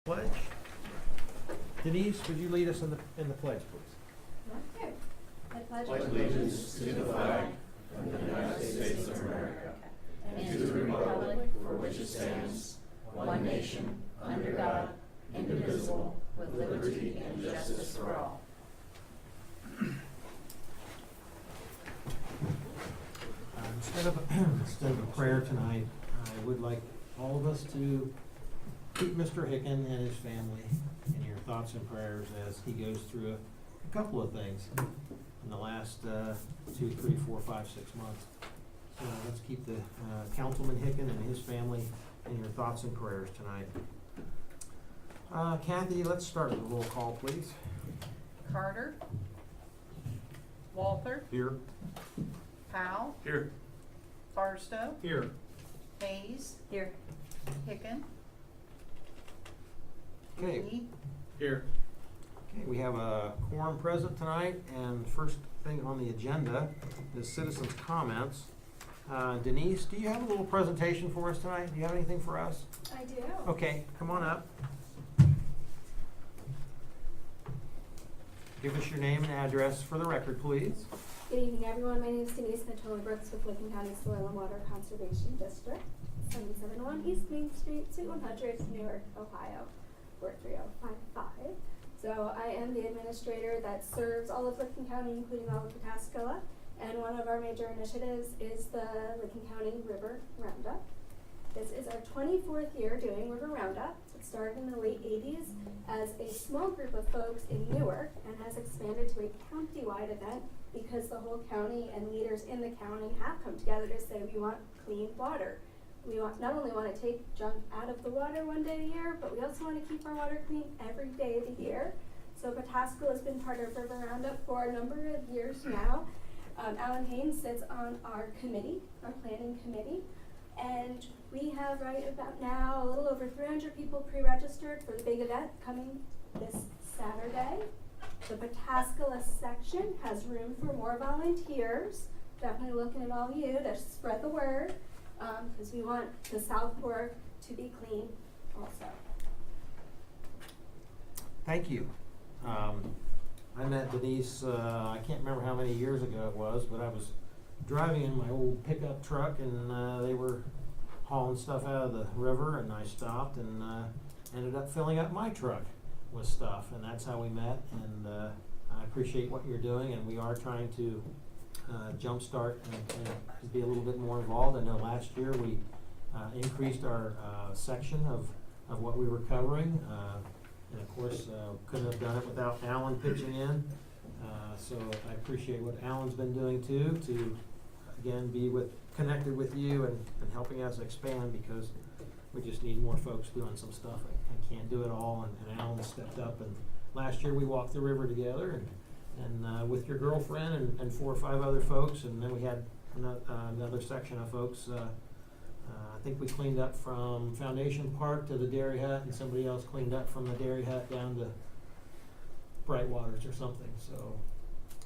Pledge. Denise, would you lead us in the pledge, please? Okay. I pledge Allegiance to the flag of the United States of America and to the republic for which it stands, one nation, under God, indivisible, with liberty and justice for all. Instead of a prayer tonight, I would like all of us to keep Mr. Hicken and his family in your thoughts and prayers as he goes through a couple of things in the last 2, 3, 4, 5, 6 months. So let's keep the Councilman Hicken and his family in your thoughts and prayers tonight. Kathy, let's start with a roll call, please. Carter. Walther. Here. Powell. Here. Barstow. Here. Hayes. Here. Hicken. Okay. Lee. Here. Okay, we have a quorum present tonight, and first thing on the agenda is citizens' comments. Denise, do you have a little presentation for us tonight? Do you have anything for us? I do. Okay, come on up. Give us your name and address for the record, please. Good evening, everyone. My name is Denise Natola Brooks with Licking County Soil and Water Conservation District, 771 East Main Street, Suite 100, Newark, Ohio, 43055. So I am the administrator that serves all of Licking County, including all of Pataskala, and one of our major initiatives is the Licking County River Roundup. This is our 24th year doing River Roundup. It started in the late 80s as a small group of folks in Newark and has expanded to a county-wide event because the whole county and leaders in the county have come together to say we want clean water. We not only want to take junk out of the water one day a year, but we also want to keep our water clean every day of the year. So Pataskala has been part of River Roundup for a number of years now. Alan Haynes sits on our committee, our planning committee, and we have right about now a little over 300 people pre-registered for the big event coming this Saturday. The Pataskala section has room for more volunteers. Definitely looking at all of you to spread the word, because we want the South Fork to be clean also. Thank you. I met Denise, I can't remember how many years ago it was, but I was driving in my old pickup truck and they were hauling stuff out of the river, and I stopped and ended up filling up my truck with stuff, and that's how we met. And I appreciate what you're doing, and we are trying to jumpstart and be a little bit more involved. I know last year we increased our section of what we were covering. And of course, couldn't have done it without Alan pitching in. So I appreciate what Alan's been doing too, to again be connected with you and helping us expand, because we just need more folks doing some stuff. I can't do it all, and Alan stepped up. And last year we walked the river together and with your girlfriend and 4 or 5 other folks, and then we had another section of folks. I think we cleaned up from Foundation Park to the Dairy Hut, and somebody else cleaned up from the Dairy Hut down to Bright Waters or something. So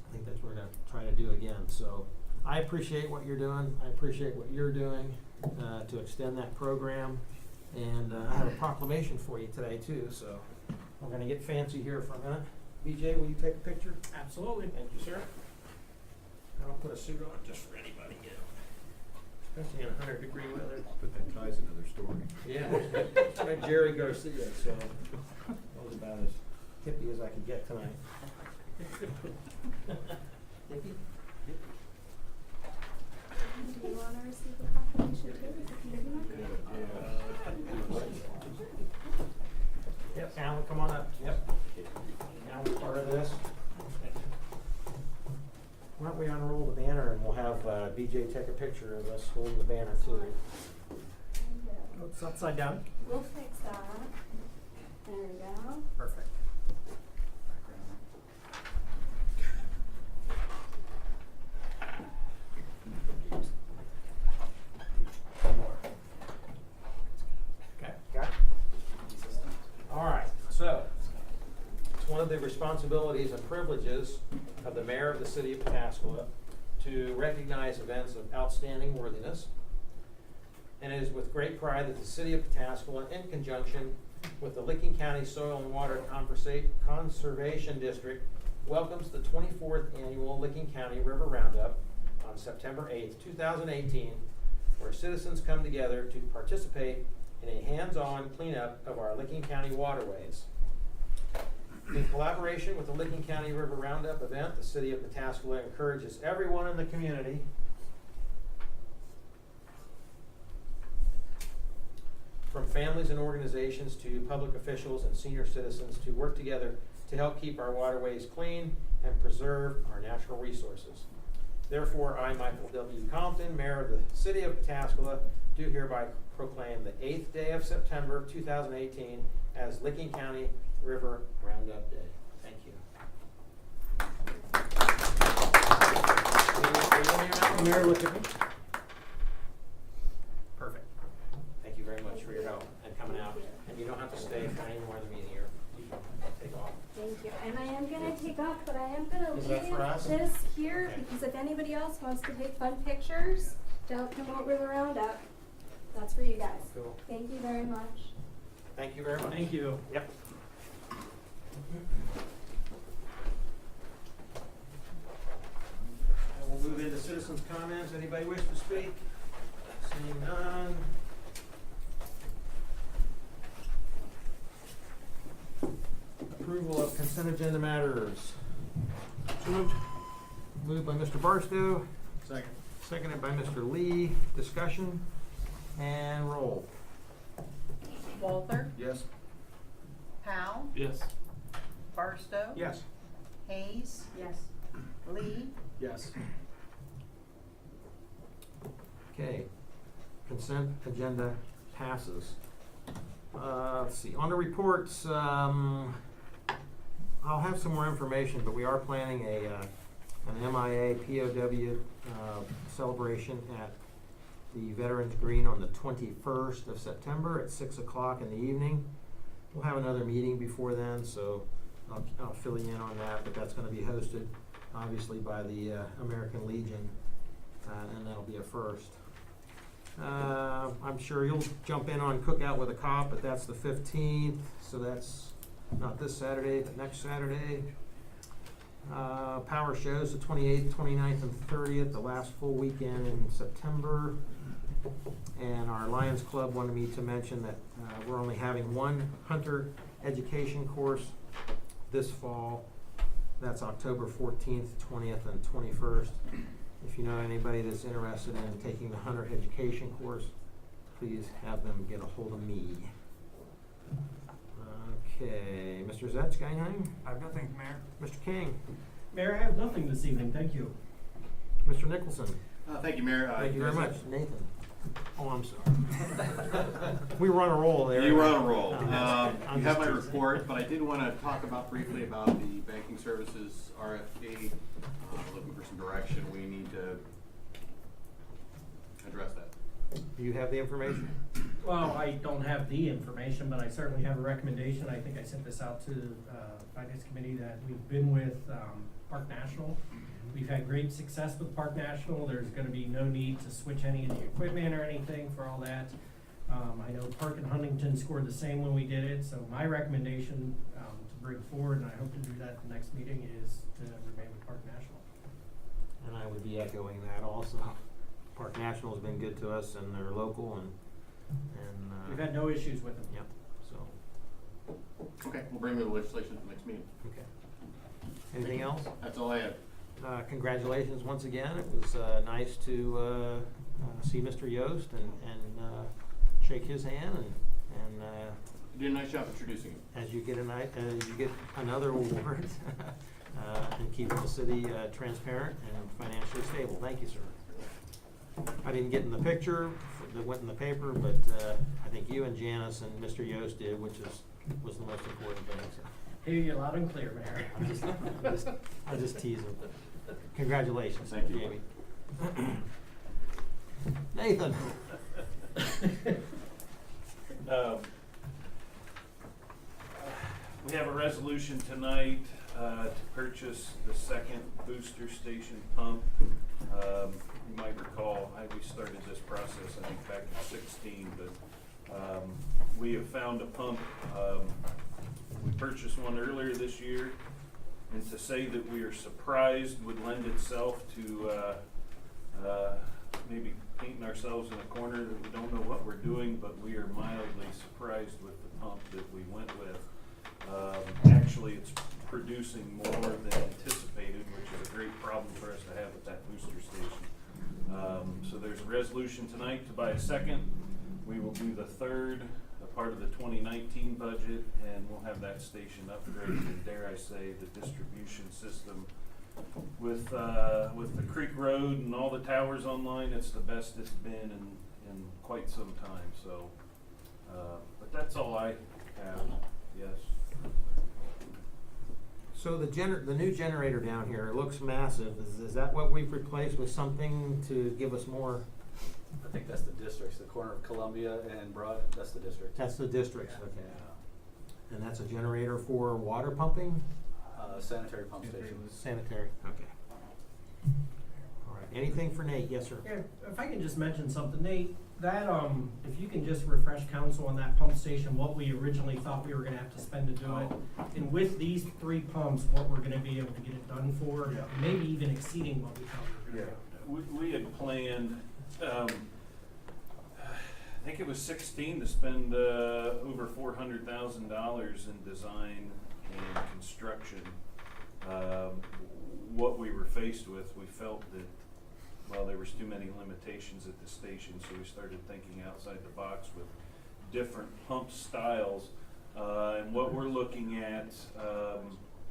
I think that's what we're going to try to do again. So I appreciate what you're doing. I appreciate what you're doing to extend that program. And I have a proclamation for you today too. So we're going to get fancy here for a minute. BJ, will you take a picture? Absolutely. Thank you, sir. I don't put a suit on just for anybody, you know. Especially in 100-degree weather. But that ties another story. Yeah, it's like Jerry Garcia, so that was about as hippie as I could get tonight. Hippie? Do you want to receive the proclamation too? Yep, Alan, come on up. Yep. Alan's part of this. Why don't we unroll the banner and we'll have BJ take a picture of us holding the banner too. Oh, it's upside down. We'll fix that. There we go. Perfect. Okay, got it? All right, so it's one of the responsibilities and privileges of the mayor of the city of Pataskala to recognize events of outstanding worthiness. And it is with great pride that the city of Pataskala, in conjunction with the Licking County Soil and Water Conservation District welcomes the 24th Annual Licking County River Roundup on September 8th, 2018, where citizens come together to participate in a hands-on cleanup of our Licking County waterways. In collaboration with the Licking County River Roundup event, the City of Pataskala encourages everyone in the community from families and organizations to public officials and senior citizens to work together to help keep our waterways clean and preserve our natural resources. Therefore, I, Michael W. Compton, Mayor of the City of Pataskala, do hereby proclaim the 8th day of September 2018 as Licking County River Roundup Day. Thank you. Mayor, look at me. Perfect. Thank you very much for your help and coming out. And you don't have to stay for any more of the meeting here. You can take off. Thank you. And I am gonna take off, but I am gonna Is leave that for us? this here Okay. because if anybody else wants to take fun pictures to help promote River Roundup, that's for you guys. Cool. Thank you very much. Thank you very much. Thank you. Yep. And we'll move into citizens' comments. Anybody wish to speak? Seeing none. Approval of consent agenda matters. So moved. Moved by Mr. Barstow. Second. Seconded by Mr. Lee. Discussion and roll. Walther, Yes. Powell, Yes. Barstow. Yes. Hayes. Yes. Lee. Yes. Okay, consent agenda passes. Let's see, on the reports, I'll have some more information, but we are planning an MIA POW celebration at the Veterans Green on the 21st of September at 6 o'clock in the evening. We'll have another meeting before then, so I'll fill you in on that, but that's gonna be hosted, obviously, by the American Legion, and that'll be a first. I'm sure you'll jump in on Cookout with a Cop, but that's the 15th, so that's not this Saturday, but next Saturday. Power shows the 28th, 29th, and 30th, the last full weekend in September. And our Lions Club wanted me to mention that we're only having one hunter education course this fall. That's October 14th, 20th, and 21st. If you know anybody that's interested in taking the hunter education course, please have them get a hold of me. Okay, Mr. Zetzgeheim? I have nothing, Mayor. Mr. King? Mayor, I have nothing this evening, thank you. Mr. Nicholson? Thank you, Mayor. Thank you very much. Nathan? Oh, I'm sorry. We were on a roll there. You were on a roll. I'm You have just my teasing. report, but I did want to talk briefly about the banking services RFP. Looking for some direction. We need to address that. Do you have the information? Well, I don't have the information, but I certainly have a recommendation. I think I sent this out to the Finance Committee that we've been with Park National. We've had great success with Park National. There's gonna be no need to switch any of the equipment or anything for all that. I know Park and Huntington scored the same when we did it, so my recommendation to bring forward, and I hope to do that at the next meeting, is to remain with Park National. And I would be echoing that also. Park National's been good to us and they're local and We've had no issues with them. Yep, so, Okay, we'll bring the legislation to the next meeting. okay. Anything else? That's all I have. Congratulations once again. It was nice to see Mr. Yost and shake his hand and You did a nice job introducing him. as you get another award and keeping the city transparent and financially stable. Thank you, sir. I didn't get in the picture that went in the paper, but I think you and Janice and Mr. Yost did, which was the most important thing. So. Hear you loud and clear, Mayor. I just tease him. Congratulations, Thank you. Jamie. Nathan. We have a resolution tonight to purchase the second booster station pump. You might recall, we started this process, I think, back in 2016, but We have found a pump, we purchased one earlier this year, and to say that we are surprised would lend itself to maybe painting ourselves in a corner that we don't know what we're doing, but we are mildly surprised with the pump that we went with. Actually, it's producing more than anticipated, which is a great problem for us to have at that booster station. So there's a resolution tonight to buy a second. We will do the third, a part of the 2019 budget, and we'll have that station upgraded, and dare I say, the distribution system. With the Creek Road and all the towers online, it's the best it's been in quite some time, so, but that's all I have, yes. So the new generator down here, it looks massive. Is that what we've replaced with something to give us more? I think that's the districts, the corner of Columbia and Broad, that's the district. That's the districts, okay. And that's a generator for water pumping? Sanitary pump station. Sanitary, okay. All right, anything for Nate? Yes, sir. Yeah, if I can just mention something, Nate, that, if you can just refresh council on that pump station, what we originally thought we were gonna have to spend to do it. And with these 3 pumps, what we're gonna be able to get it done for, Yeah. maybe even exceeding what we thought we were gonna do. We had planned, I think it was 16 to spend over $400,000 in design and construction. What we were faced with, we felt that, well, there was too many limitations at the station, so we started thinking outside the box with different pump styles. And what we're looking at,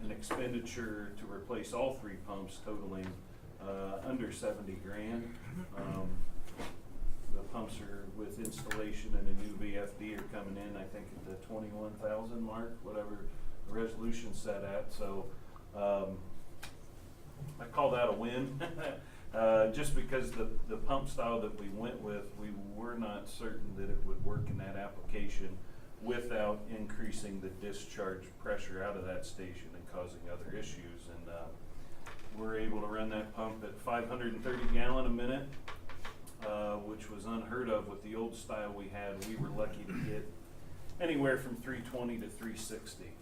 an expenditure to replace all 3 pumps totaling under 70 grand. The pumps are with installation and a new VFD are coming in, I think at the 21,000 mark, whatever the resolution set at, so, I call that a win. Just because the pump style that we went with, we were not certain that it would work in that application without increasing the discharge pressure out of that station and causing other issues. And we're able to run that pump at 530 gallon a minute, which was unheard of with the old style we had. We were lucky to get anywhere from 320 to 360.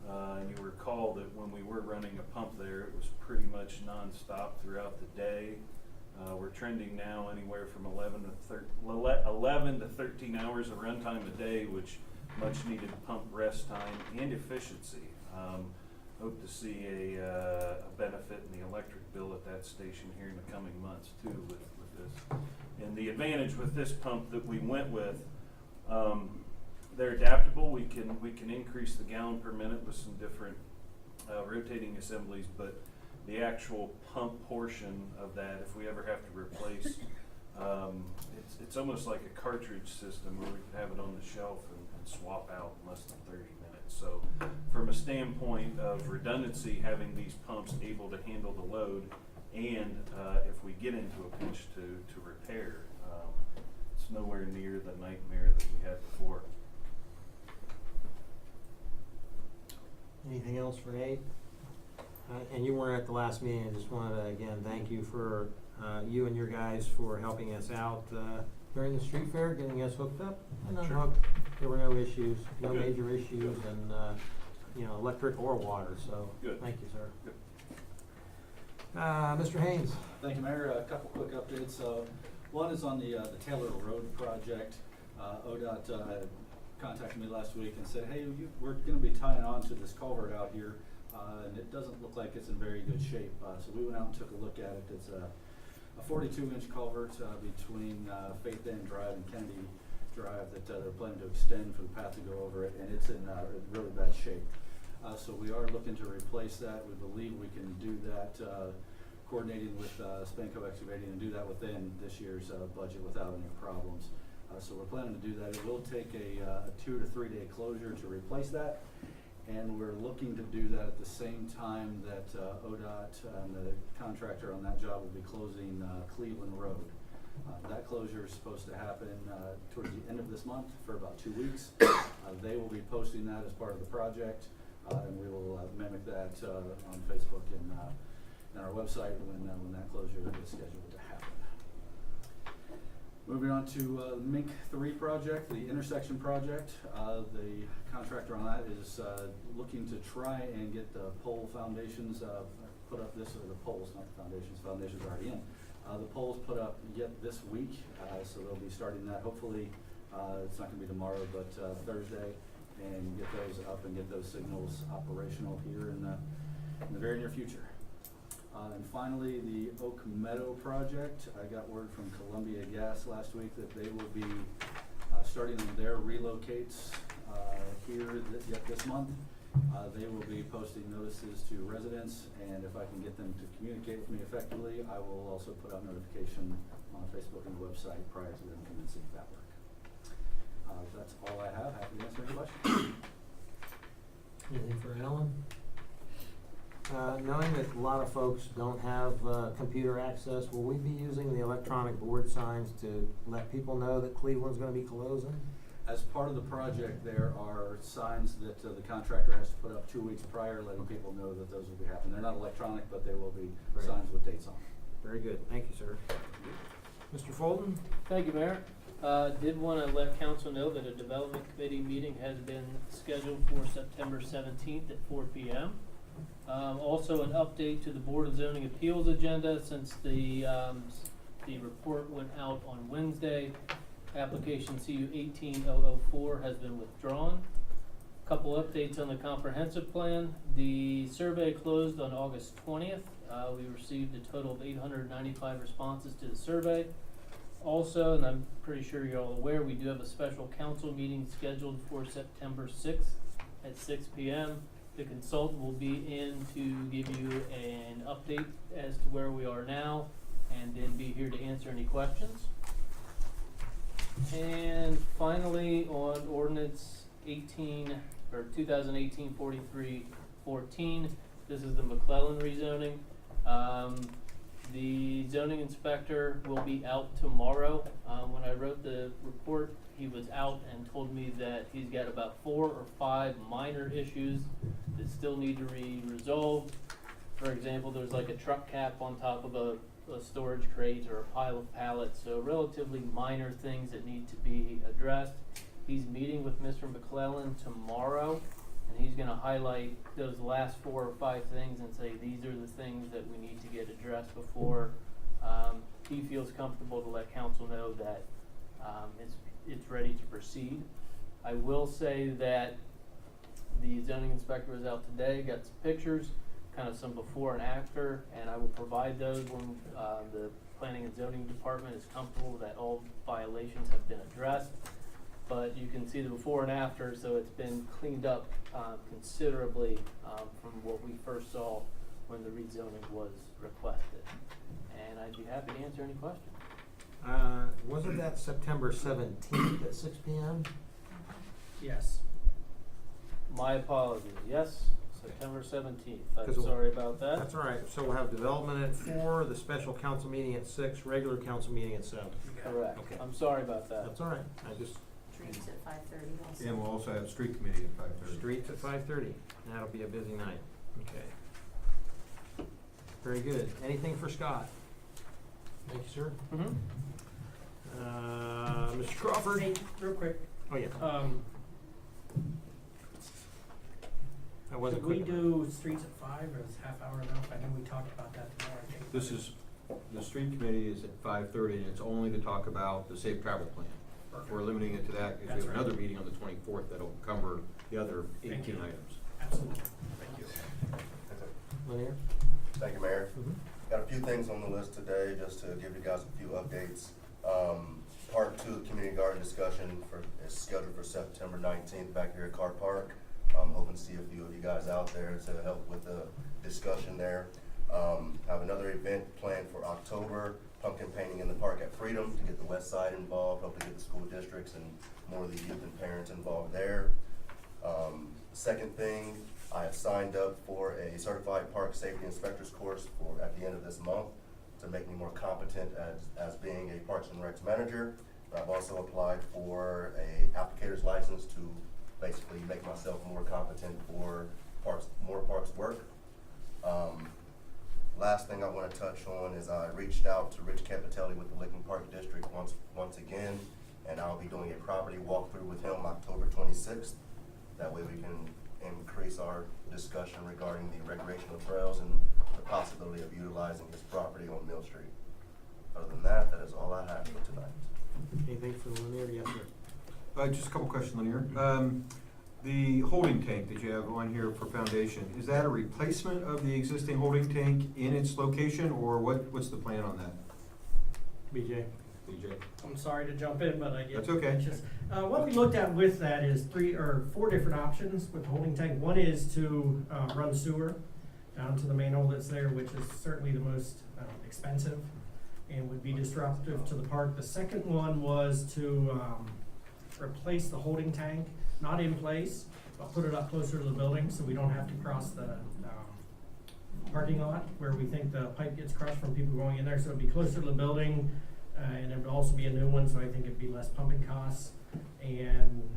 And you recall that when we were running a pump there, it was pretty much nonstop throughout the day. We're trending now anywhere from 11 to 13 hours of runtime a day, which much needed pump rest time and efficiency. Hope to see a benefit in the electric bill at that station here in the coming months too with this. And the advantage with this pump that we went with, they're adaptable. We can increase the gallon per minute with some different rotating assemblies, but the actual pump portion of that, if we ever have to replace, it's almost like a cartridge system where we could have it on the shelf and swap out in less than 30 minutes. So from a standpoint of redundancy, having these pumps able to handle the load, and if we get into a pinch to repair, it's nowhere near the nightmare that we had before. Anything else for Nate? And you weren't at the last meeting. I just wanted to, again, thank you for you and your guys for helping us out during the street fair, getting us hooked up and unhooked. There were no issues, no Good. major issues, and electric or water. So Good. thank you, sir. Good. Mr. Haynes. Thank you, Mayor. A couple quick updates. One is on the Taylor Road project. ODOT contacted me last week and said, hey, we're going to be tying on to this culvert out here, and it doesn't look like it's in very good shape. So we went out and took a look at it. It's a 42-inch culvert between Faith End Drive and Kennedy Drive that they're planning to extend for the path to go over it, and it's in really bad shape. So we are looking to replace that. We believe we can do that, coordinating with Spanco Excavating, and do that within this year's budget without any problems. So we're planning to do that. It will take a 2 to 3 day closure to replace that, and we're looking to do that at the same time that ODOT and the contractor on that job will be closing Cleveland Road. That closure is supposed to happen towards the end of this month for about 2 weeks. They will be posting that as part of the project, and we will mimic that on Facebook and our website when that closure is scheduled to happen. Moving on to Mink 3 project, the intersection project. The contractor on that is looking to try and get the pole foundations put up the poles, not the foundations. Foundations are already in. The poles put up yet this week, so they'll be starting that hopefully. It's not going to be tomorrow, but Thursday, and get those up and get those signals operational here in the very near future. And finally, the Oak Meadow project. I got word from Columbia Gas last week that they will be starting on their relocates here yet this month. They will be posting notices to residents, and if I can get them to communicate with me effectively, I will also put out notification on Facebook and the website prior to them commencing that work. That's all I have. Happy to answer any questions. Anything for Alan? Knowing that a lot of folks don't have computer access, will we be using the electronic board signs to let people know that Cleveland's gonna be closing? As part of the project, there are signs that the contractor has to put up 2 weeks prior, letting people know that those will be happening. They're not electronic, but they will be Great. signs with dates on them. Very good, thank you, sir. Mr. Fulton? Thank you, Mayor. Did want to let council know that a development committee meeting has been scheduled for September 17th at 4 p.m. Also an update to the Board of Zoning Appeals agenda since the report went out on Wednesday. Application CU 18004 has been withdrawn. Couple updates on the comprehensive plan. The survey closed on August 20th. We received a total of 895 responses to the survey. Also, and I'm pretty sure you're all aware, we do have a special council meeting scheduled for September 6th at 6 p.m. The consultant will be in to give you an update as to where we are now and then be here to answer any questions. And finally, on ordinance 2018-43-14, this is the McClellan rezoning. The zoning inspector will be out tomorrow. When I wrote the report, he was out and told me that he's got about 4 or 5 minor issues that still need to be resolved. For example, there's like a truck cap on top of a storage crate or a pile of pallets, so relatively minor things that need to be addressed. He's meeting with Mr. McClellan tomorrow, and he's gonna highlight those last 4 or 5 things and say, these are the things that we need to get addressed before he feels comfortable to let council know that it's ready to proceed. I will say that the zoning inspector was out today, got some pictures, kind of some before and after, and I will provide those when the planning and zoning department is comfortable that all violations have been addressed. But you can see the before and after, so it's been cleaned up considerably from what we first saw when the rezoning was requested. And I'd be happy to answer any questions. Wasn't that September 17th at 6 p.m.? Yes. My apologies, yes, September 17th, I'm 'Cause sorry about that. That's all right, so we'll have development at 4, the special council meeting at 6, regular council meeting at 7. Correct, Okay. I'm sorry about that. That's all right, I just, Streets at 5:30 also. And we'll also have street committee at 5:30. streets at 5:30, that'll be a busy night, okay. Very good, anything for Scott? Thank you, sir. Mm-hmm. Mr. Crawford? Hey, real quick, Oh, yeah, that wasn't could we quick enough. do streets at 5, or is half hour enough? I know we talked about that tomorrow, I think. This is, the street committee is at 5:30, and it's only to talk about the safe travel plan. Perfect. We're limiting it to that, because That's we have right. another meeting on the 24th that'll cover the other Thank 18 you. items. Absolutely, thank you. Lanier? Thank you, Mayor. Mhm. Got a few things on the list today, just to give you guys a few updates. Part 2 of the community garden discussion is scheduled for September 19th back here at Carr Park. I'm hoping to see a few of you guys out there to help with the discussion there. Have another event planned for October, pumpkin painting in the park at Freedom, to get the west side involved, hopefully get the school districts and more of the youth and parents involved there. Second thing, I have signed up for a certified park safety inspector's course at the end of this month to make me more competent as being a Parks and Recs manager. I've also applied for a applicator's license to basically make myself more competent for more parks work. Last thing I want to touch on is I reached out to Rich Capitelli with the Licking Park District once again, and I'll be doing a property walkthrough with him October 26th. That way we can increase our discussion regarding the recreational trails and the possibility of utilizing his property on Mill Street. Other than that, that is all I have for tonight. Anything for Lanier? Yes, sir. Just a couple questions, Lanier. The holding tank that you have on here for foundation, is that a replacement of the existing holding tank in its location, or what's the plan on that? BJ? BJ? I'm sorry to jump in, but I get That's okay. anxious. What we looked at with that is 3 or 4 different options with the holding tank. One is to run sewer down to the main hole that's there, which is certainly the most expensive and would be disruptive to the park. The second one was to replace the holding tank, not in place, but put it up closer to the building so we don't have to cross the parking lot where we think the pipe gets crushed from people going in there. So it'd be closer to the building, and it would also be a new one, so I think it'd be less pumping costs. And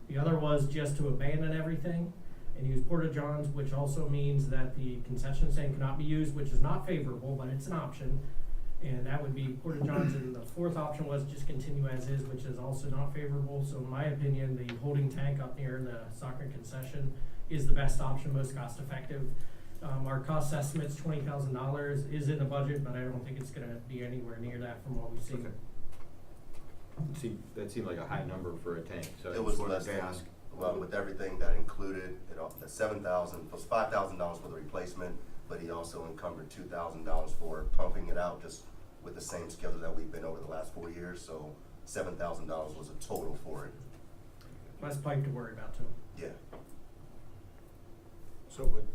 the other was just to abandon everything and use porta-johns, which also means that the concession stand cannot be used, which is not favorable, but it's an option. And that would be porta-johns, and the fourth option was just continue as is, which is also not favorable. So in my opinion, the holding tank up near the soccer concession is the best option, most cost effective. Our cost estimate's $20,000 is in the budget, but I don't think it's gonna be anywhere near that from what we've seen. Okay. That seemed like a high number for a tank, so. I It was just wanted less to than, ask. well, with everything that included, the $7,000 plus $5,000 for the replacement, but he also encumbered $2,000 for pumping it out, just with the same schedule that we've been over the last 4 years, so $7,000 was a total for it. Less pipe to worry about too. Yeah. So it would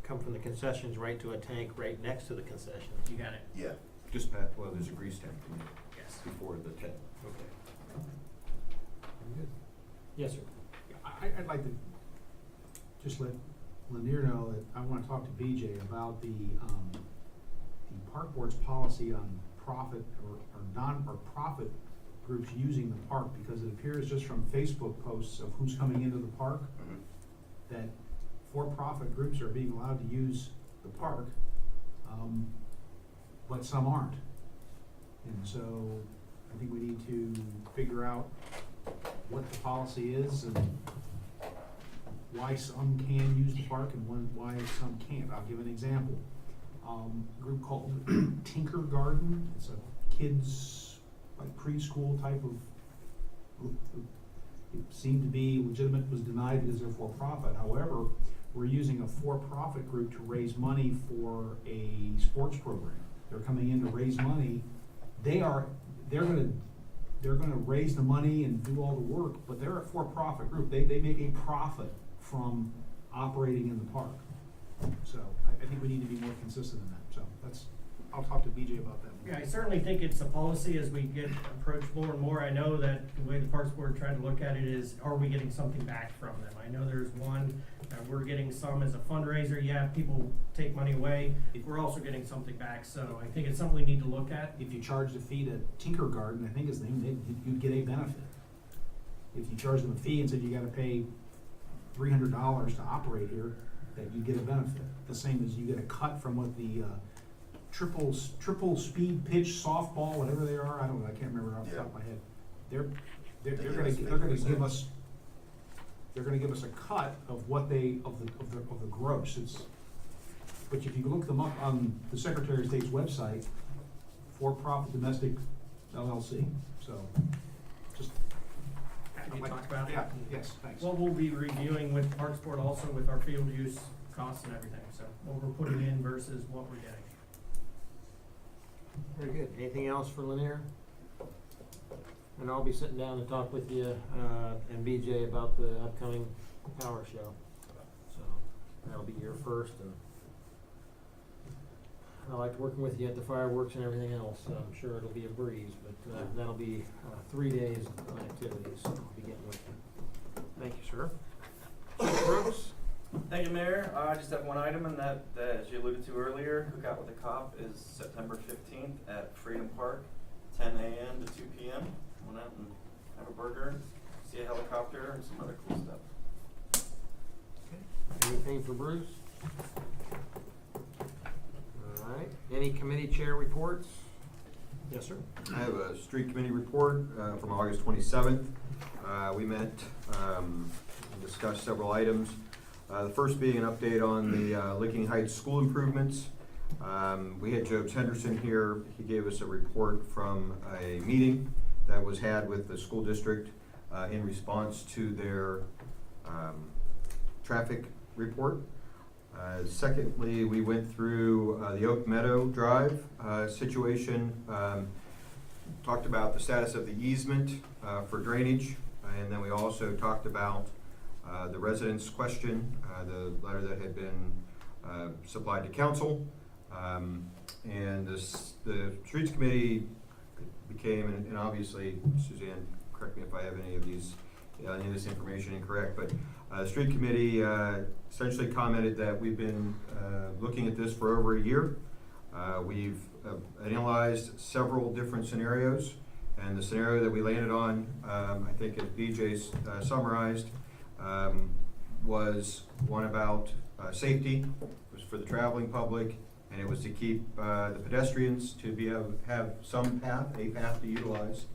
come from the concessions right to a tank right next to the concessions? You got it. Yeah. Just past, well, there's a grease tank Yes. before the tank. Okay. Good. Yes, sir. I'd like to just let Lanier know that I wanna talk to BJ about the park board's policy on profit or profit groups using the park, because it appears just from Facebook posts of who's coming into the park, that for-profit groups are being allowed to use the park, but some aren't. And so I think we need to figure out what the policy is and why some can use the park and why some can't. I'll give an example. A group called Tinker Garden. It's a kids, like preschool type of group. It seemed to be legitimate, was denied because they're for-profit. However, we're using a for-profit group to raise money for a sports program. They're coming in to raise money. They're gonna raise the money and do all the work, but they're a for-profit group. They make a profit from operating in the park. So I think we need to be more consistent in that. So I'll talk to BJ about that. Yeah, I certainly think it's a policy as we get approached more and more. I know that the way the Parks Board tried to look at it is, are we getting something back from them? I know there's one, we're getting some as a fundraiser. Yeah, people take money away. We're also getting something back, so I think it's something we need to look at. If you charge the fee to Tinker Garden, I think his name, you'd get a benefit. If you charge them a fee and said you gotta pay $300 to operate here, that you get a benefit. The same as you get a cut from what the triple speed pitch softball, whatever they are, I don't know, I can't remember off the top of my head. They're gonna give us a cut of what they, of the gross. But if you look them up on the Secretary of State's website, for-profit domestic LLC, so just. Can you talk about it? Yeah, yes, thanks. What we'll be reviewing with Parks Board also with our field use costs and everything, so what we're putting in versus what we're getting. Very good. Anything else for Lanier? And I'll be sitting down to talk with you, and BJ about the upcoming power show. So that'll be your first, and I liked working with you at the fireworks and everything else. So I'm sure it'll be a breeze, but that'll be 3 days of activities. So I'll be getting with you. Thank you, sir. Chief Brooks? Thank you, Mayor. I just have one item, and that, as you alluded to earlier, Cookout with the Cop is September 15th at Freedom Park, 10 a.m. to 2 p.m. Come on out and have a burger, see a helicopter, and some other cool stuff. Anything for Bruce? All right. Any committee chair reports? Yes, sir. I have a street committee report from August 27th. We met and discussed several items. The first being an update on the Licking Heights school improvements. We had Jobs Henderson here. He gave us a report from a meeting that was had with the school district in response to their traffic report. Secondly, we went through the Oak Meadow Drive situation, talked about the status of the easement for drainage, and then we also talked about the residents' question, the letter that had been supplied to council. And the Streets Committee became, and obviously, Suzanne, correct me if I have any of this information incorrect, but the Street Committee essentially commented that we've been looking at this for over a year. We've analyzed several different scenarios, and the scenario that we landed on, I think as BJ summarized, was one about safety. It was for the traveling public, and it was to keep the pedestrians to be able to have some path, a path to utilize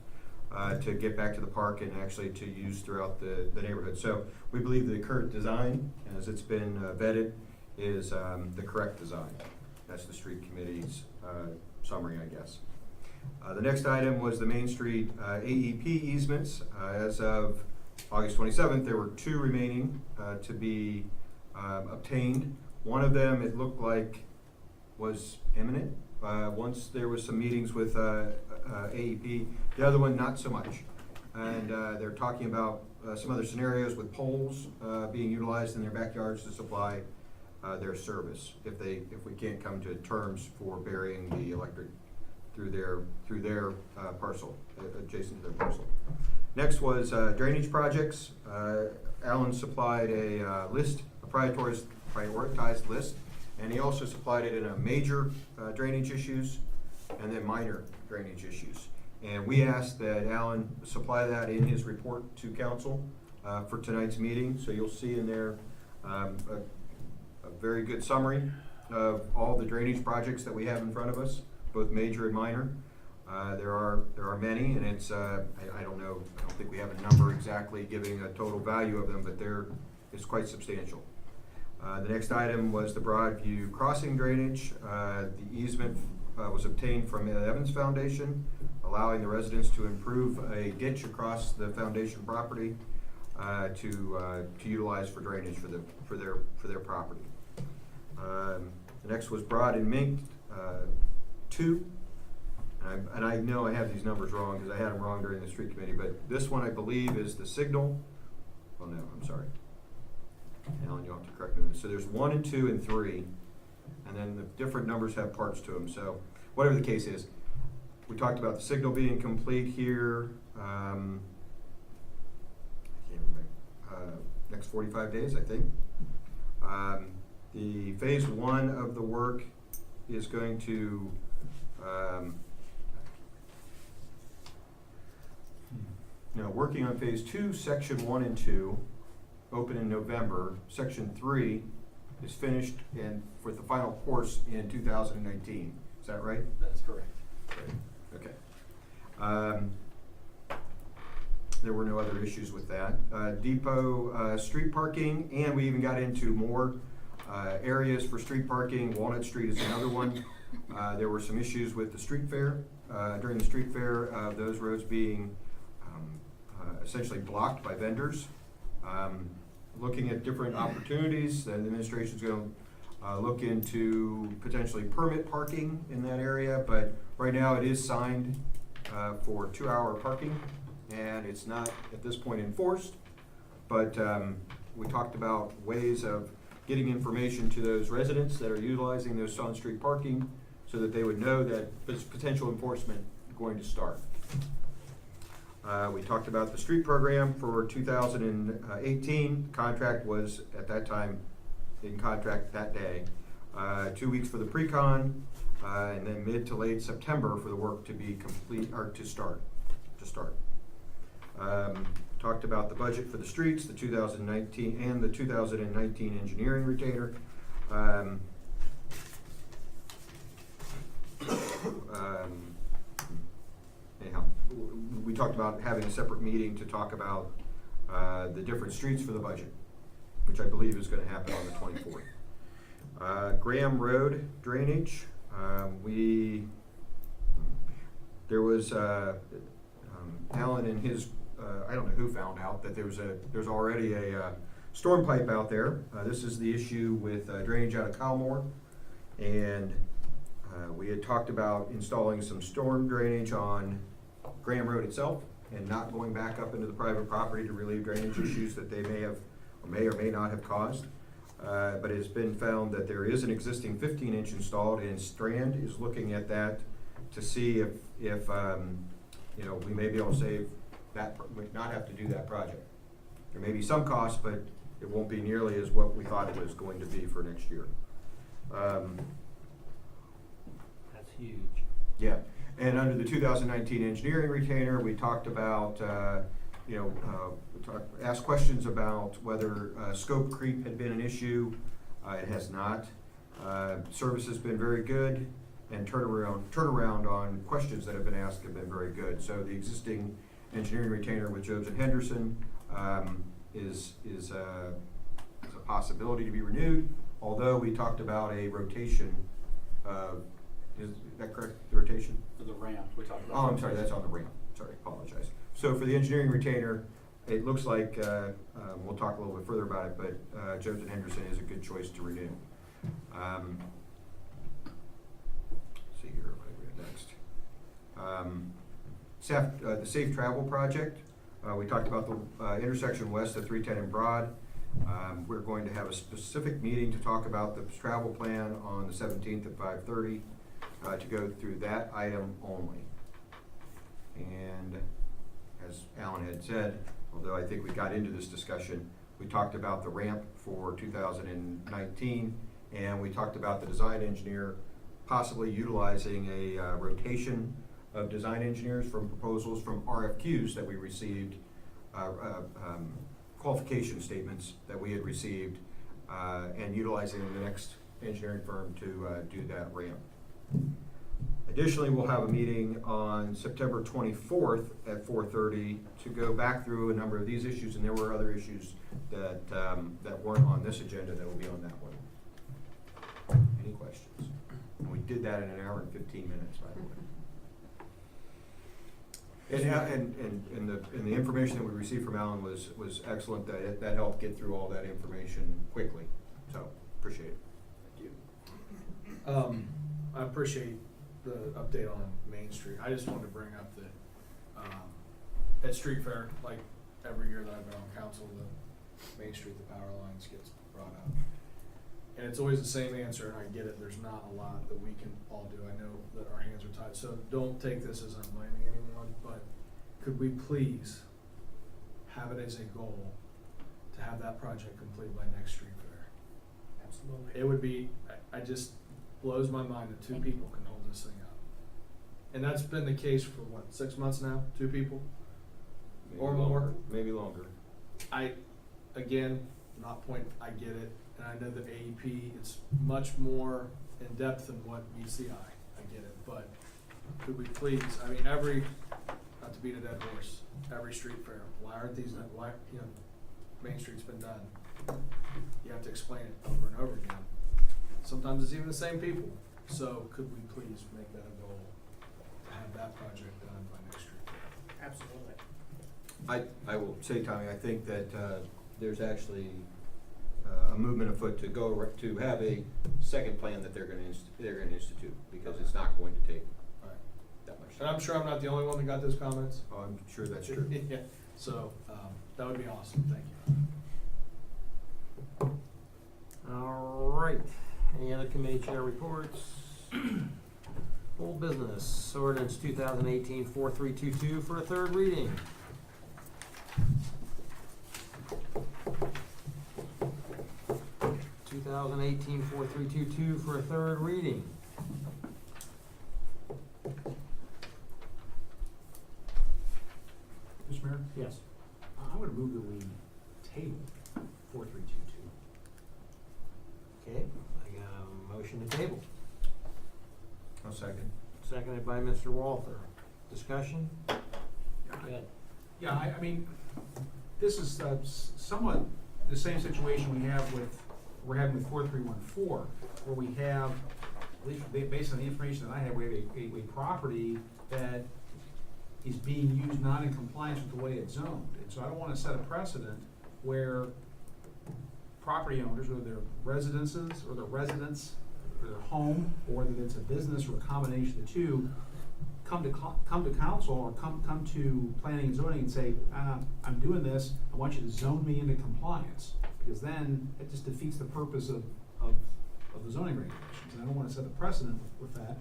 to get back to the park and actually to use throughout the neighborhood. So we believe the current design, as it's been vetted, is the correct design. That's the street committee's summary, I guess. The next item was the Main Street AEP easements. As of August 27th, there were 2 remaining to be obtained. One of them, it looked like, was imminent once there was some meetings with AEP. The other one, not so much. And they're talking about some other scenarios with poles being utilized in their backyards to supply their service if we can't come to terms for burying the electric through their parcel, adjacent to their parcel. Next was drainage projects. Alan supplied a list, a prioritized list, and he also supplied it in a major drainage issues and then minor drainage issues. And we asked that Alan supply that in his report to council for tonight's meeting. So you'll see in there a very good summary of all the drainage projects that we have in front of us, both major and minor. There are many, and it's I don't know, I don't think we have a number exactly giving a total value of them, but it's quite substantial. The next item was the Broadview Crossing drainage. The easement was obtained from the Evans Foundation, allowing the residents to improve a ditch across the foundation property to utilize for drainage for their property. The next was Broad and Mink 2. And I know I have these numbers wrong because I had them wrong during the street committee, but this one I believe is the signal. Oh no, I'm sorry. Alan, you'll have to correct me on this. So there's 1 and 2 and 3, and then the different numbers have parts to them. So whatever the case is, we talked about the signal being complete here. I can't remember. Next 45 days, I think. The phase 1 of the work is going to working on phase 2, section 1 and 2, open in November. Section 3 is finished and for the final course in 2019. Is that right? That's correct. Great. Okay. There were no other issues with that. Depot street parking, and we even got into more areas for street parking. Walnut Street is another one. There were some issues with the street fair, during the street fair, those roads being essentially blocked by vendors. Looking at different opportunities, the administration's going to look into potentially permit parking in that area, but right now it is signed for 2-hour parking, and it's not at this point enforced. But we talked about ways of getting information to those residents that are utilizing those on-street parking so that they would know that there's potential enforcement going to start. We talked about the street program for 2018. Contract was at that time in contract that day. 2 weeks for the pre-con, and then mid to late September for the work to be complete or to start. Talked about the budget for the streets, the 2019 and the 2019 engineering retainer. Anyhow, we talked about having a separate meeting to talk about the different streets for the budget, which I believe is gonna happen on the 24th. Graham Road drainage, there was, Alan and his, I don't know who found out that there's already a storm pipe out there. This is the issue with drainage out of Calmore. And we had talked about installing some storm drainage on Graham Road itself and not going back up into the private property to relieve drainage issues that they may or may not have caused. But it's been found that there is an existing 15-inch installed, and Strand is looking at that to see if we may be able to save that, not have to do that project. There may be some cost, but it won't be nearly as what we thought it was going to be for next year. That's huge. Yeah, and under the 2019 engineering retainer, we talked about, asked questions about whether scope creep had been an issue. It has not. Service has been very good, and turnaround on questions that have been asked have been very good. So the existing engineering retainer with Jobs and Henderson is a possibility to be renewed, although we talked about a rotation. Is that correct, the rotation? For the ramp, we talked about. Oh, I'm sorry, that's on the ramp. Sorry, apologize. So for the engineering retainer, it looks like, we'll talk a little bit further about it, but Jobs and Henderson is a good choice to renew. Let's see here, what I read next. The Safe Travel Project. We talked about the intersection west of 310 and Broad. We're going to have a specific meeting to talk about the travel plan on the 17th at 5:30 to go through that item only. And as Alan had said, although I think we got into this discussion, we talked about the ramp for 2019, and we talked about the design engineer possibly utilizing a rotation of design engineers from proposals from RFQs that we received, qualification statements that we had received, and utilizing the next engineering firm to do that ramp. Additionally, we'll have a meeting on September 24th at 4:30 to go back through a number of these issues, and there were other issues that, that weren't on this agenda that will be on that one. Any questions? And we did that in an hour and 15 minutes, by the way. And the information that we received from Alan was excellent. That helped get through all that information quickly. So, appreciate it. Thank you. I appreciate the update on Main Street. I just wanted to bring up that, at Street Fair, like every year that I've been on council, the Main Street, the power lines gets brought up. And it's always the same answer, and I get it, there's not a lot that we can all do. I know that our hands are tied, so don't take this as I'm blaming anyone, but could we please have it as a goal to have that project complete by next Street Fair? Absolutely. It would be, I just blows my mind that two people can hold this thing up. And that's been the case for what, 6 months now? 2 people? Maybe Or longer, more? Maybe longer. Again, not point, I get it, and I know that AEP, it's much more in depth than what meets the eye, I get it, but could we please, I mean, not to beat a dead horse, every street fair, why aren't these, Main Street's been done. You have to explain it over and over again. Sometimes it's even the same people, so could we please make that a goal to have that project done by next street fair? Absolutely. I will say, Tommy, I think that there's actually a movement afoot to have a second plan that they're going to institute, because it's not going to take Right. that much And time. I'm sure I'm not the only one that got those comments. Oh, I'm sure that's true. Yeah, so, that would be awesome, thank you. All right, any other committee chair reports? Old business, ordinance 2018-4322 for a third reading. (2018-4322) for a third reading. Mr. Mayor, Yes. I would move that we table 4322. Okay, I got a motion to table. I'll second. seconded by Mr. Walther. Discussion? Yeah, I mean, this is somewhat the same situation we're having with 4314, where we have, at least based on the information that I have, we have a property that is being used not in compliance with the way it's zoned. And so I don't wanna set a precedent where property owners, whether they're residences or their residents, or their home, or whether it's a business or a combination of the two, come to council or come to planning and zoning and say, I'm doing this, I want you to zone me into compliance. Because then it just defeats the purpose of the zoning regulations. And I don't wanna set a precedent with that.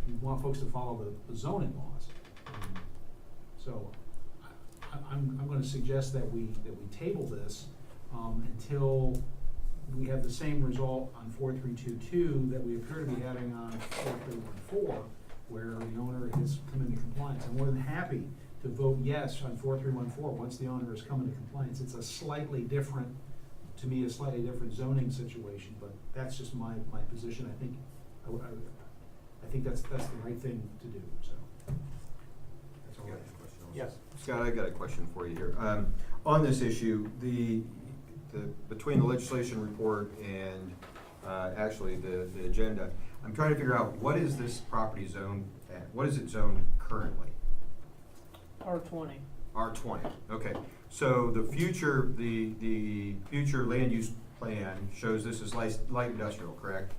We want folks to follow the zoning laws. So I'm gonna suggest that we table this until we have the same result on 4322 that we appear to be having on 4314, where the owner has come into compliance. I'm more than happy to vote yes on 4314 once the owner has come into compliance. It's a slightly different zoning situation, but that's just my position. I think that's the right thing to do, so. That's all I have. Yes. Scott, I got a question for you here. On this issue, between the legislation report and actually the agenda, I'm trying to figure out what is this property zoned at? What is it zoned currently? R20. R20, okay. So the future land use plan shows this is light industrial, correct?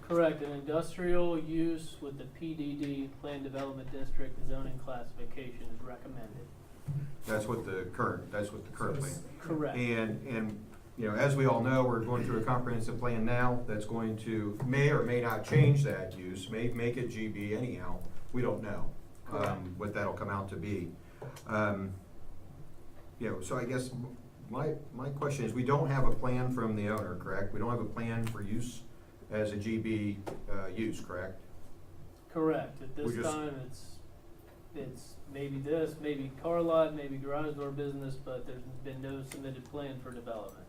Correct, an industrial use with the PDD, Plan Development District zoning classification is recommended. That's what the current plan. Correct. And you know, as we all know, we're going through a comprehensive plan now that's going to, may or may not change that use, may make it GB anyhow. We don't know what that'll come out to be. You know, so I guess my question is, we don't have a plan from the owner, correct? We don't have a plan for use as a GB use, correct? Correct. At We this just- time, it's maybe this, maybe car lot, maybe garage door business, but there's been no submitted plan for development.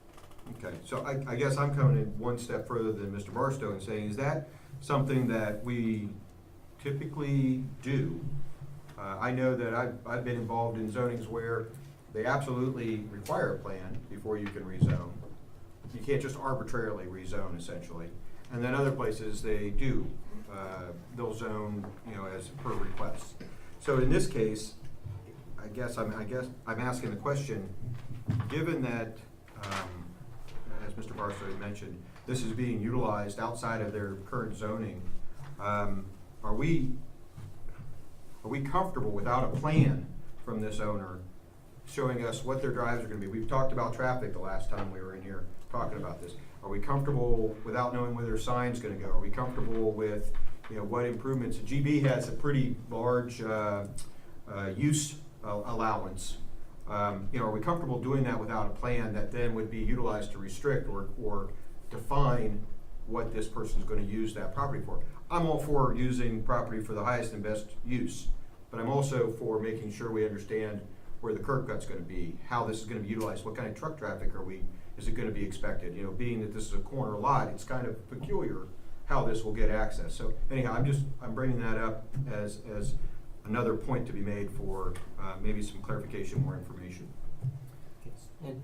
Okay, so I guess I'm coming in one step further than Mr. Barstow and saying, is that something that we typically do? I know that I've been involved in zonings where they absolutely require a plan before you can rezone. You can't just arbitrarily rezone, essentially. And then other places, they do. They'll zone, you know, as per request. So in this case, I guess I'm asking the question, given that, as Mr. Barstow had mentioned, this is being utilized outside of their current zoning, are we comfortable without a plan from this owner showing us what their drives are gonna be? We've talked about traffic the last time we were in here talking about this. Are we comfortable without knowing where their sign's gonna go? Are we comfortable with, you know, what improvements? GB has a pretty large use allowance. You know, are we comfortable doing that without a plan that then would be utilized to restrict or define what this person's gonna use that property for? I'm all for using property for the highest and best use, but I'm also for making sure we understand where the curb cut's gonna be, how this is gonna be utilized, what kind of truck traffic is it gonna be expected? You know, being that this is a corner lot, it's kind of peculiar how this will get access. So anyhow, I'm bringing that up as another point to be made for maybe some clarification, more information. And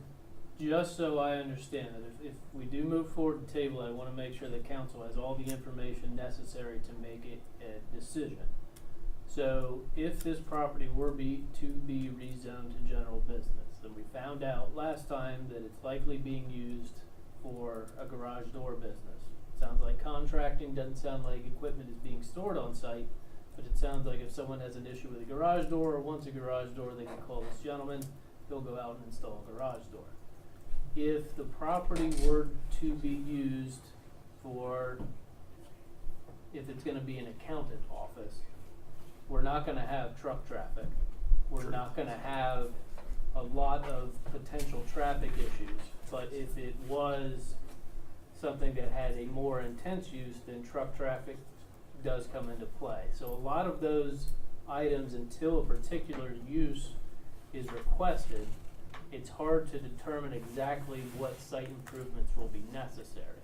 Just so I understand that if we do move forward to table, I wanna make sure that council has all the information necessary to make a decision. So if this property were to be rezoned to general business, then we found out last time that it's likely being used for a garage door business. Sounds like contracting, doesn't sound like equipment is being stored on site, but it sounds like if someone has an issue with a garage door or wants a garage door, they can call this gentleman, he'll go out and install a garage door. If the property were to be used for, if it's gonna be an accountant office, we're not gonna have truck traffic. We're Sure. not gonna have a lot of potential traffic issues. But if it was something that had a more intense use, then truck traffic does come into play. So a lot of those items, until a particular use is requested, it's hard to determine exactly what site improvements will be necessary.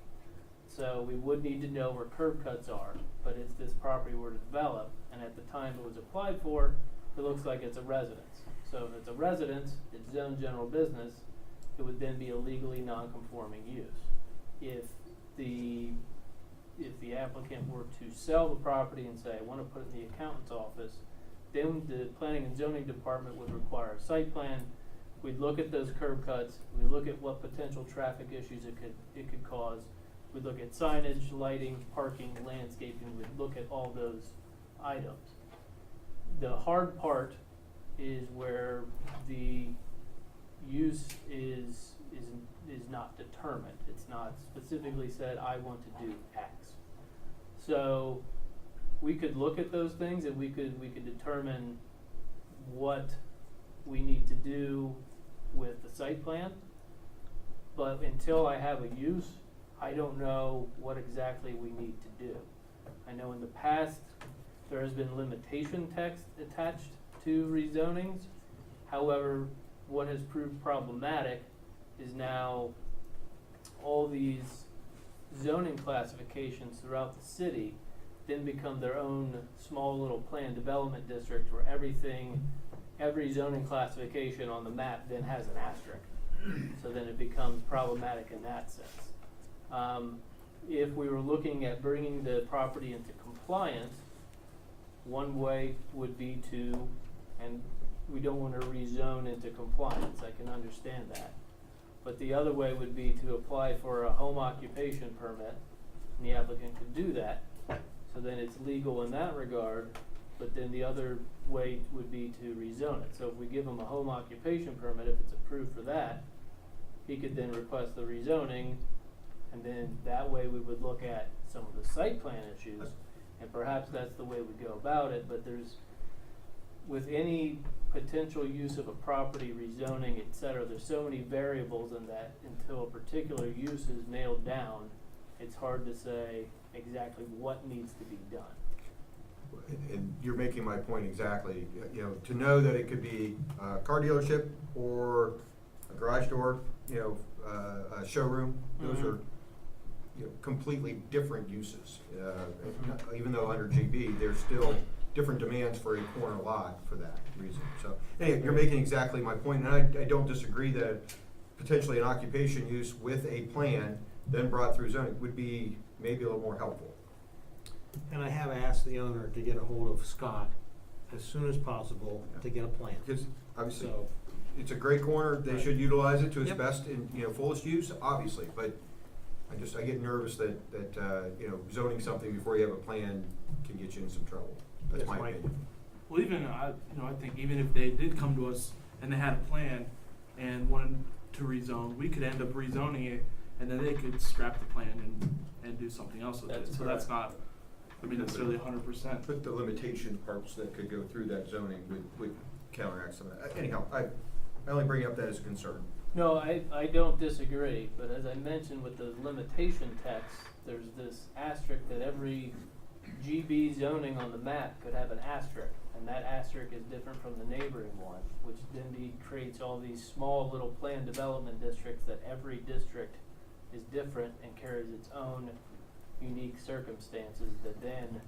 So we would need to know where curb cuts are, but if this property were to develop, and at the time it was applied for, it looks like it's a residence. So if it's a residence, it's zoned general business, it would then be a legally non-conforming use. If the applicant were to sell the property and say, I wanna put it in the accountant's office, then the planning and zoning department would require a site plan. We'd look at those curb cuts, we'd look at what potential traffic issues it could cause. We'd look at signage, lighting, parking, landscaping, we'd look at all those items. The hard part is where the use is not determined. It's not specifically said, I want to do X. So we could look at those things and we could determine what we need to do with the site plan. But until I have a use, I don't know what exactly we need to do. I know in the past, there has been limitation text attached to rezonings. However, what has proved problematic is now all these zoning classifications throughout the city then become their own small little planned development district where every zoning classification on the map then has an asterisk. So then it becomes problematic in that sense. If we were looking at bringing the property into compliance, one way would be to, and we don't want to rezone into compliance, I can understand that. But the other way would be to apply for a home occupation permit, and the applicant could do that. So then it's legal in that regard, but then the other way would be to rezone it. So if we give him a home occupation permit, if it's approved for that, he could then request the rezoning, and then that way we would look at some of the site plan issues, and perhaps that's the way we go about it, but with any potential use of a property, rezoning, et cetera, there's so many variables in that until a particular use is nailed down, it's hard to say exactly what needs to be done. And you're making my point exactly. You know, to know that it could be a car dealership or a garage door, you know, a showroom, those are, you know, completely different uses. Even though under GB, there's still different demands for a corner lot for that reason. So, anyway, you're making exactly my point, and I don't disagree that potentially an occupation use with a plan then brought through zoning would be maybe a little more helpful. And I have asked the owner to get a hold of Scott as soon as possible to get a plan. Because obviously, So, it's a great corner, they should utilize it to its Yep. best and, you know, fullest use, obviously, but I get nervous that, you know, zoning something before you have a plan can get you in some trouble. That's my opinion. Well, even I think even if they did come to us and they had a plan and wanted to rezone, we could end up rezoning it, and then they could scrap the plan and do something else with it. So that's not, necessarily 100%. But the limitation parts that could go through that zoning would counteract some of that. Anyhow, I only bring up that as a concern. No, I don't disagree, but as I mentioned with the limitation text, there's this asterisk that every GB zoning on the map could have an asterisk, and that asterisk is different from the neighboring one, which then creates all these small little planned development districts that every district is different and carries its own unique circumstances that then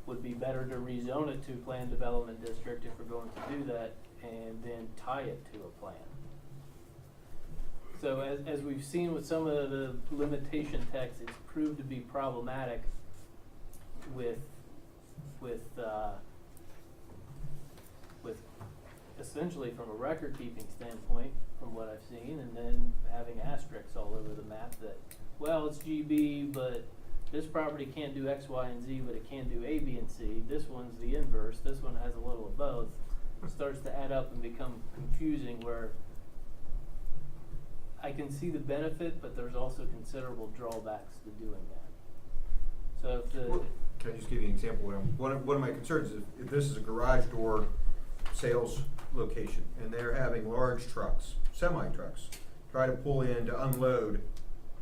would be better to rezone it to planned development district if we're going to do that, and then tie it to a plan. So as we've seen with some of the limitation text, it's proved to be problematic with essentially from a record keeping standpoint, from what I've seen, and then having asterisks all over the map that, well, it's GB, but this property can't do X, Y, and Z, but it can do A, B, and C. This one's the inverse. This one has a little of both. It starts to add up and become confusing where I can see the benefit, but there's also considerable drawbacks to doing that. So if the... Can I just give you an example? One of my concerns is if this is a garage door sales location and they're having large trucks, semi-trucks, try to pull in to unload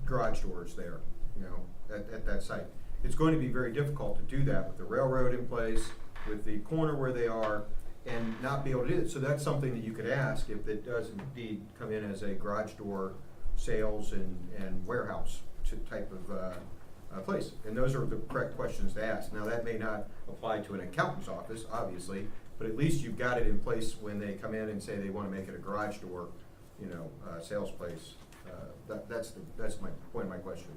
garage doors there, you know, at that site. It's going to be very difficult to do that with the railroad in place, with the corner where they are, and not be able to do it. So that's something that you could ask if it does indeed come in as a garage door sales and warehouse type of place? And those are the correct questions to ask. Now, that may not apply to an accountant's office, obviously, but at least you've got it in place when they come in and say they wanna make it a garage door, sales place. That's my point of my question.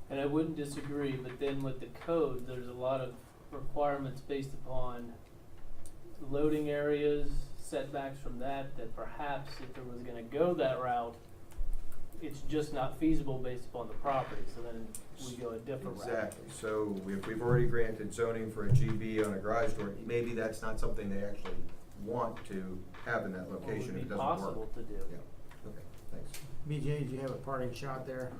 And I wouldn't disagree, but then with the code, there's a lot of requirements based upon loading areas, setbacks from that perhaps if there was gonna go that route, it's just not feasible based upon the property, so then we go a different route. Exactly, so if we've already granted zoning for a GB on a garage door, maybe that's not something they actually want to have in that Or would location be if it doesn't work. possible to do. Yeah, okay, thanks. BJ, did you have a parting shot there?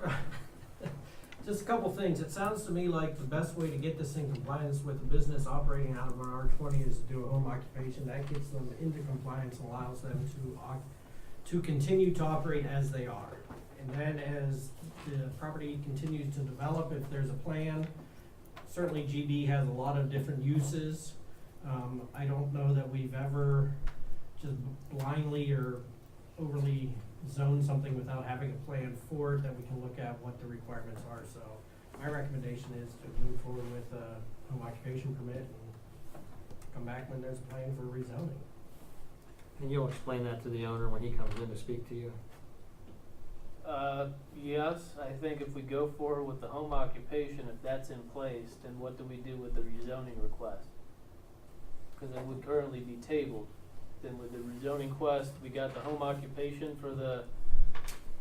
Just a couple things. It sounds to me like the best way to get this in compliance with the business operating out of an R20 is to do a home occupation. That gets them into compliance and allows them to continue to operate as they are. And then as the property continues to develop, if there's a plan, certainly GB has a lot of different uses. I don't know that we've ever just blindly or overly zone something without having a plan for it, that we can look at what the requirements are. So my recommendation is to move forward with a home occupation permit and come back when there's a plan for rezoning. And you'll explain that to the owner when he comes in to speak to you? Yes, I think if we go forward with the home occupation, if that's in place, then what do we do with the rezoning request? Cause it would currently be tabled. Then with the rezoning quest, we got the home occupation for the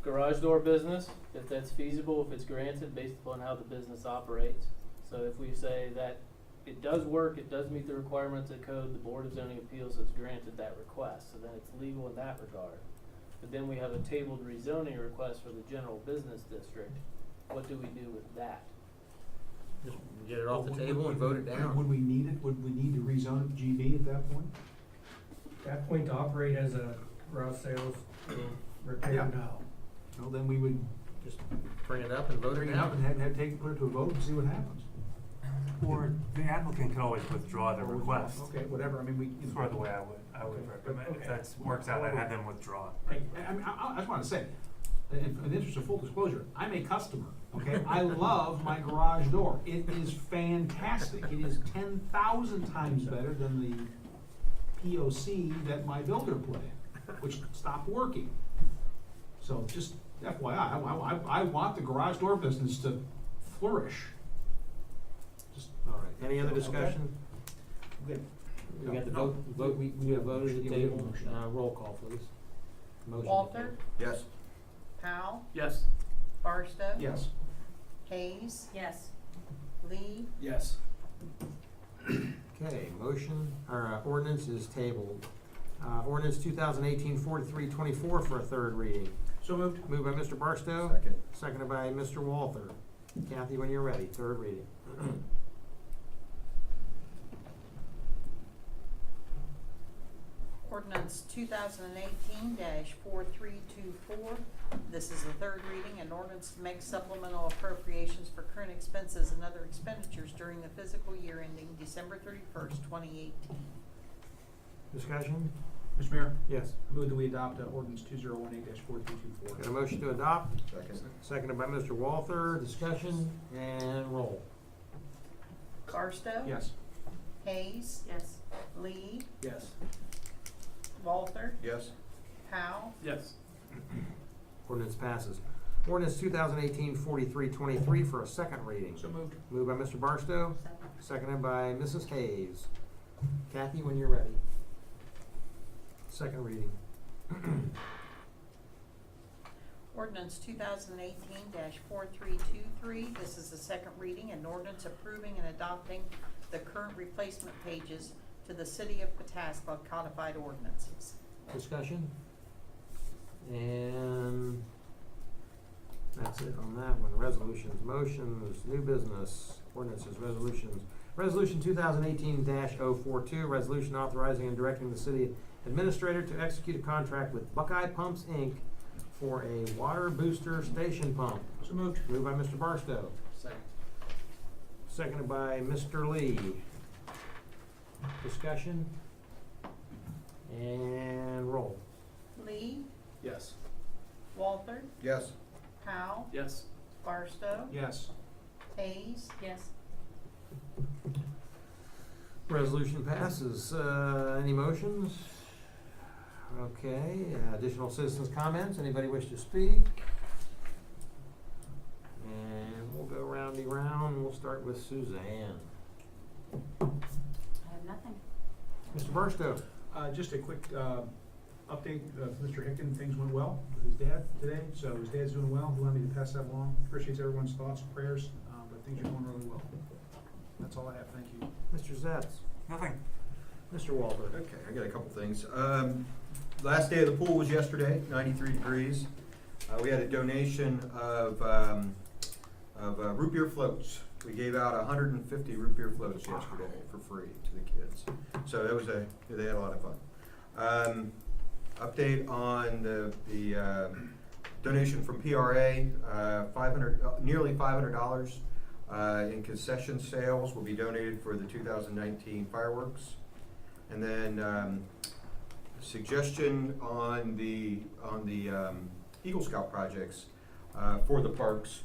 garage door business, if that's feasible, if it's granted based upon how the business operates. So if we say that it does work, it does meet the requirements of code, the Board of Zoning Appeals has granted that request, so then it's legal in that regard. But then we have a tabled rezoning request for the general business district. What do we do with that? Just get it off the table and vote it down. Would we need it? Would we need to rezone GB at that point? At that point, to operate as a garage sales or repair, Yeah. no. Well, then we would Just bring it up and vote bring it it up down. and have put it to a vote and see what happens. Or the applicant can always withdraw the Or request. Okay, whatever, I mean, we. That's sort of the way I would recommend. If Okay. that works out, I'd have them withdraw. I just wanna say, in the interest of full disclosure, I'm a customer, okay? I love my garage door. It is fantastic. It is 10,000 times better than the POC that my builder put in, which stopped working. So just FYI, I want the garage door business to flourish. Just, All right, any other Okay. discussion? good. We got the No. vote, we have voted at the Yeah, we have a table. motion. Roll call, please. Motion. Walter, Yes? Powell, Yes. Barstow. Yes. Hayes, Yes. Lee, Yes. Okay, ordinance is tabled. Ordinance 2018-4324 for a third reading. So moved. Moved by Mr. Barstow. Second. Seconded by Mr. Walther. Kathy, when you're ready, third reading. Ordinance 2018-4324. This is the third reading, an ordinance to make supplemental appropriations for current expenses and other expenditures during the fiscal year ending December 31st, 2018. Discussion? Mr. Mayor, Yes. move that we adopt ordinance 2018-4324. Got a motion to adopt? Second. Seconded by Mr. Walther. Discussion and roll. Barstow. Yes. Hayes, Yes. Lee, Yes. Walther, Yes? Powell, Yes. Ordinance passes. Ordinance 2018-4323 for a second reading. So moved. Moved by Mr. Barstow, Second. seconded by Mrs. Hayes. Kathy, when you're ready. Second reading. Ordinance 2018-4323. This is the second reading, an ordinance approving and adopting the current replacement pages to the City of Pataskla codified ordinances. Discussion? And that's it on that one. Resolutions, motions, new business, ordinances, resolutions. Resolution 2018-042, resolution authorizing and directing the city administrator to execute a contract with Buckeye Pumps, Inc. for a water booster station pump. So moved. Moved by Mr. Barstow, Second. seconded by Mr. Lee. Discussion? And roll. Lee, Yes. Walther, Yes? Powell, Yes. Barstow, Yes. Hayes. Yes. Resolution passes. Any motions? Okay, additional citizens' comments, anybody wish to speak? And we'll go roundy round, we'll start with Suzanne. I have nothing. Mr. Barstow? Just a quick, update, Mr. Hicken, things went well with his dad today, so his dad's doing well, he wanted me to pass that along, appreciates everyone's thoughts and prayers, but things are going really well. That's all I have, thank you. Mr. Zetz? Nothing. Mr. Walter? Okay, I got a couple things. Last day of the pool was yesterday, 93 degrees. We had a donation of root beer floats. We gave out 150 root beer floats yesterday for free to the kids. So that was they had a lot of fun. Update on the donation from PRA, nearly $500 in concession sales will be donated for the 2019 fireworks. And then suggestion on the Eagle Scout projects for the parks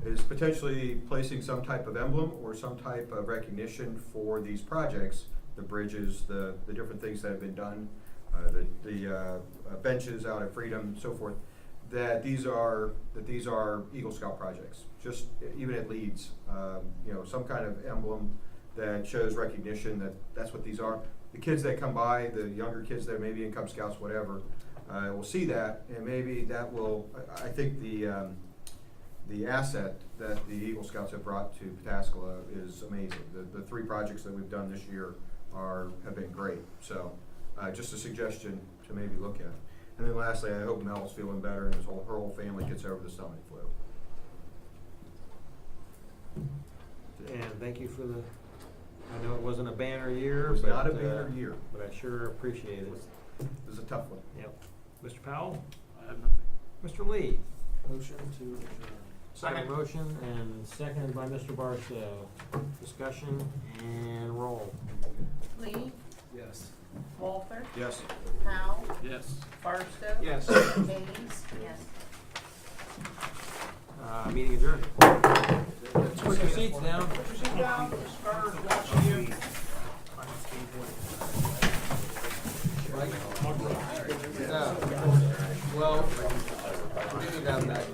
is potentially placing some type of emblem or some type of recognition for these projects, the bridges, the different things that have been done, the benches out at Freedom, so forth, that these are Eagle Scout projects. Just even at Leeds, some kind of emblem that shows recognition that that's what these are. The kids that come by, the younger kids that may be in Cub Scouts, whatever, will see that, and maybe that will. I think the asset that the Eagle Scouts have brought to Pataskala is amazing. The 3 projects that we've done this year have been great. So, just a suggestion to maybe look at. And then lastly, I hope Mel's feeling better and her whole family gets over the stomach flu. And thank you for I know it wasn't a banner year. It was but, not a banner year. But I sure appreciate it. It was a tough one. Yep. Mr. Powell? I have nothing. Mr. Lee? Motion to adjourn. Second motion and seconded by Mr. Barstow. Discussion and roll. Lee. Yes. Walter. Yes. Powell. Yes. Barstow. Yes. Hayes. Yes. Meeting adjourned. Put your seats down. Put your seat down, Carter's watching you. Well, we need to have that.